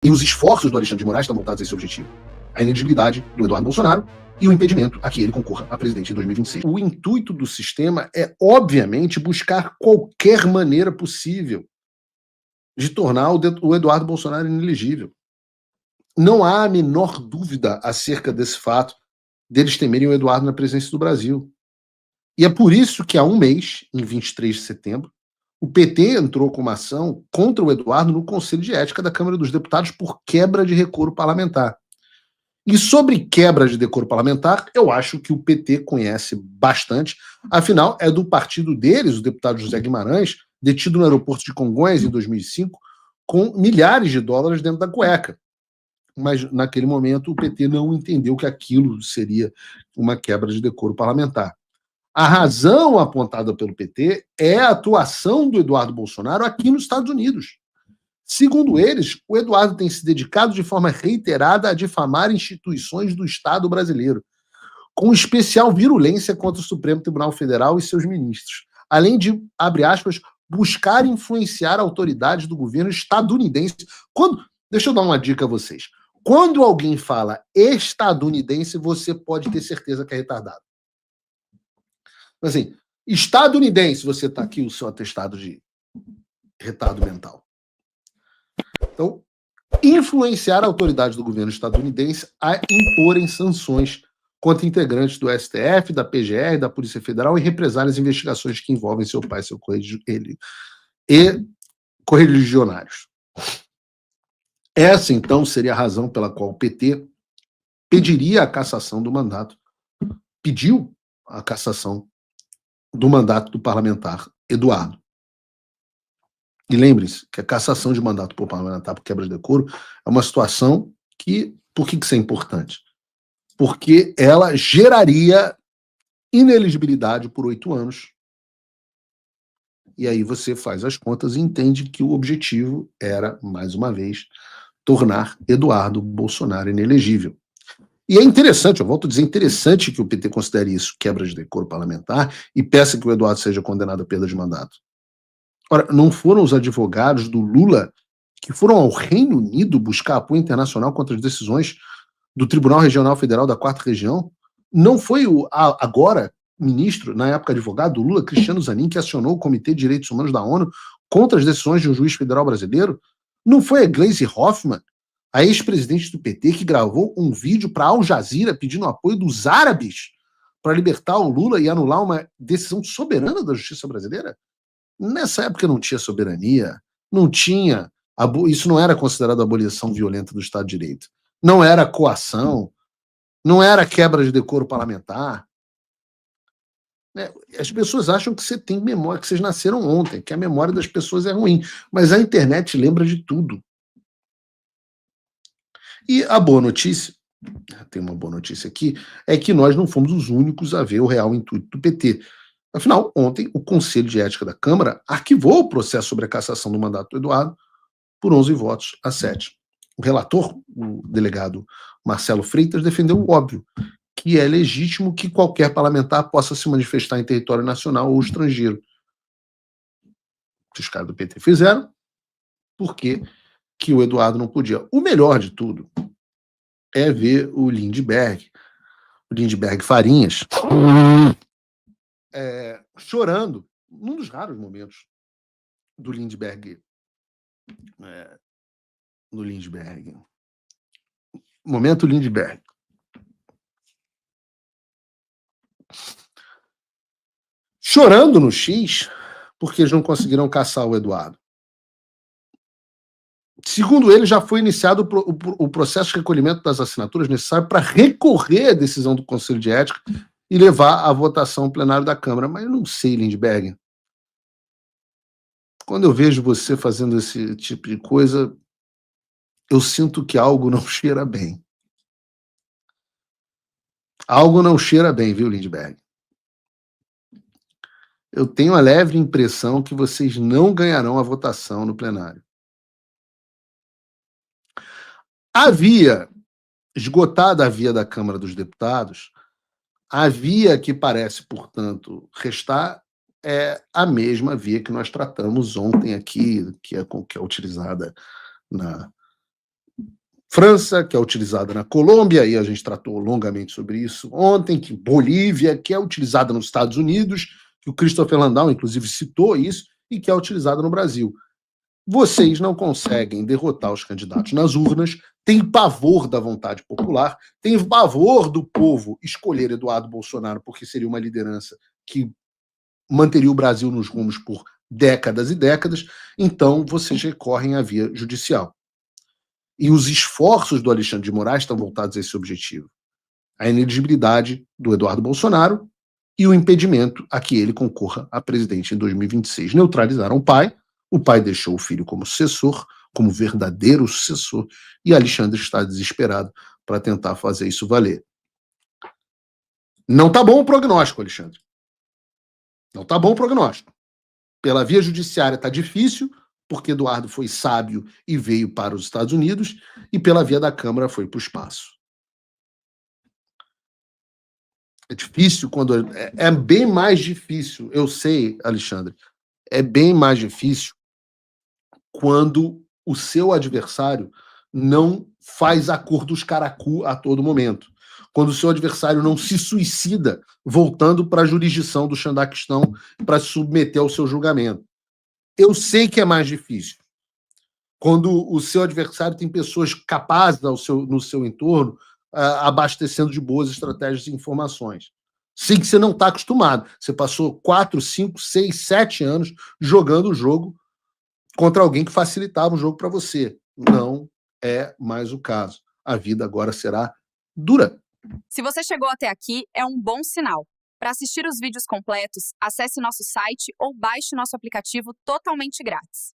E os esforços do Alexandre de Moraes estão voltados a esse objetivo. A inelegibilidade do Eduardo Bolsonaro e o impedimento a que ele concorra a presidente em 2026. O intuito do sistema é, obviamente, buscar qualquer maneira possível de tornar o Eduardo Bolsonaro inelegível. Não há a menor dúvida acerca desse fato deles temerem o Eduardo na presidência do Brasil. E é por isso que há um mês, em 23 de setembro, o PT entrou com uma ação contra o Eduardo no Conselho de Ética da Câmara dos Deputados por quebra de decoro parlamentar. E sobre quebra de decoro parlamentar, eu acho que o PT conhece bastante. Afinal, é do partido deles, o deputado José Guimarães, detido no aeroporto de Congonhas em 2005, com milhares de dólares dentro da cueca. Mas, naquele momento, o PT não entendeu que aquilo seria uma quebra de decoro parlamentar. A razão apontada pelo PT é a atuação do Eduardo Bolsonaro aqui nos Estados Unidos. Segundo eles, o Eduardo tem se dedicado de forma reiterada a difamar instituições do Estado brasileiro, com especial virulência contra o Supremo Tribunal Federal e seus ministros, além de, abre aspas, buscar influenciar autoridades do governo estadunidense. Deixa eu dar uma dica a vocês. Quando alguém fala estadunidense, você pode ter certeza que é retardado. Assim, estadunidense, você está aqui o seu atestado de retardo mental. Então, influenciar autoridades do governo estadunidense a imporem sanções contra integrantes do STF, da PGR, da Polícia Federal e represálias investigações que envolvem seu pai e correligionários. Essa, então, seria a razão pela qual o PT pediria a cassação do mandato, pediu a cassação do mandato do parlamentar Eduardo. E lembre-se que a cassação de mandato por parlamentar por quebra de decoro é uma situação que... Por que isso é importante? Porque ela geraria inelegibilidade por 8 anos. E aí você faz as contas e entende que o objetivo era, mais uma vez, tornar Eduardo Bolsonaro inelegível. E é interessante, eu volto a dizer, interessante que o PT considere isso quebra de decoro parlamentar e peça que o Eduardo seja condenado à perda de mandato. Ora, não foram os advogados do Lula que foram ao Reino Unido buscar apoio internacional contra as decisões do Tribunal Regional Federal da 4ª Região? Não foi o agora ministro, na época advogado do Lula, Cristiano Zanin, que acionou o Comitê de Direitos Humanos da ONU contra as decisões de um juiz federal brasileiro? Não foi a Gleisi Hoffmann, a ex-presidente do PT, que gravou um vídeo para Al Jazeera pedindo apoio dos árabes para libertar o Lula e anular uma decisão soberana da justiça brasileira? Nessa época não tinha soberania, não tinha... Isso não era considerado abolição violenta do Estado de Direito. Não era coação, não era quebra de decoro parlamentar. As pessoas acham que você tem memória, que vocês nasceram ontem, que a memória das pessoas é ruim. Mas a internet lembra de tudo. E a boa notícia, tem uma boa notícia aqui, é que nós não fomos os únicos a ver o real intuito do PT. Afinal, ontem, o Conselho de Ética da Câmara arquivou o processo sobre a cassação do mandato do Eduardo por 11 votos a 7. O relator, o delegado Marcelo Freitas, defendeu o óbvio, que é legítimo que qualquer parlamentar possa se manifestar em território nacional ou estrangeiro. Os caras do PT fizeram, por que o Eduardo não podia? O melhor de tudo é ver o Lindbergh Farinhas, chorando, num dos raros momentos do Lindbergh. Momento Lindbergh. Chorando no X, porque eles não conseguiram caçar o Eduardo. Segundo ele, já foi iniciado o processo de recolhimento das assinaturas necessário para recorrer à decisão do Conselho de Ética e levar à votação ao plenário da Câmara. Mas eu não sei, Lindbergh. Quando eu vejo você fazendo esse tipo de coisa, eu sinto que algo não cheira bem. Algo não cheira bem, viu, Lindbergh? Eu tenho a leve impressão que vocês não ganharão a votação no plenário. Esgotada a via da Câmara dos Deputados, a via que parece, portanto, restar é a mesma via que nós tratamos ontem aqui, que é utilizada França, que é utilizada na Colômbia, e a gente tratou longamente sobre isso ontem, que Bolívia, que é utilizada nos Estados Unidos, que o Christopher Landau, inclusive, citou isso, e que é utilizada no Brasil. Vocês não conseguem derrotar os candidatos nas urnas, têm pavor da vontade popular, têm pavor do povo escolher Eduardo Bolsonaro, porque seria uma liderança que manteria o Brasil nos rumos por décadas e décadas, então vocês recorrem à via judicial. E os esforços do Alexandre de Moraes estão voltados a esse objetivo. A inelegibilidade do Eduardo Bolsonaro e o impedimento a que ele concorra a presidente em 2026. Neutralizaram o pai deixou o filho como sucessor, como verdadeiro sucessor, e Alexandre está desesperado para tentar fazer isso valer. Não está bom o prognóstico, Alexandre. Não está bom o prognóstico. Pela via judiciária está difícil, porque Eduardo foi sábio e veio para os Estados Unidos, e pela via da Câmara foi para o espaço. É difícil quando. É bem mais difícil, eu sei, Alexandre, é bem mais difícil quando o seu adversário não faz acordos caracu a todo momento. Quando o seu adversário não se suicida voltando para a jurisdição do Xandaquistão para se submeter ao seu julgamento. Eu sei que é mais difícil. Quando o seu adversário tem pessoas capazes no seu entorno, abastecendo de boas estratégias e informações. Sim, que você não está acostumado. Você passou 4, 5, 6, 7 anos jogando o jogo contra alguém que facilitava o jogo para você. Não é mais o caso. A vida agora será dura. Se você chegou até aqui, é um bom sinal. Para assistir os vídeos completos, acesse nosso site ou baixe nosso aplicativo totalmente grátis.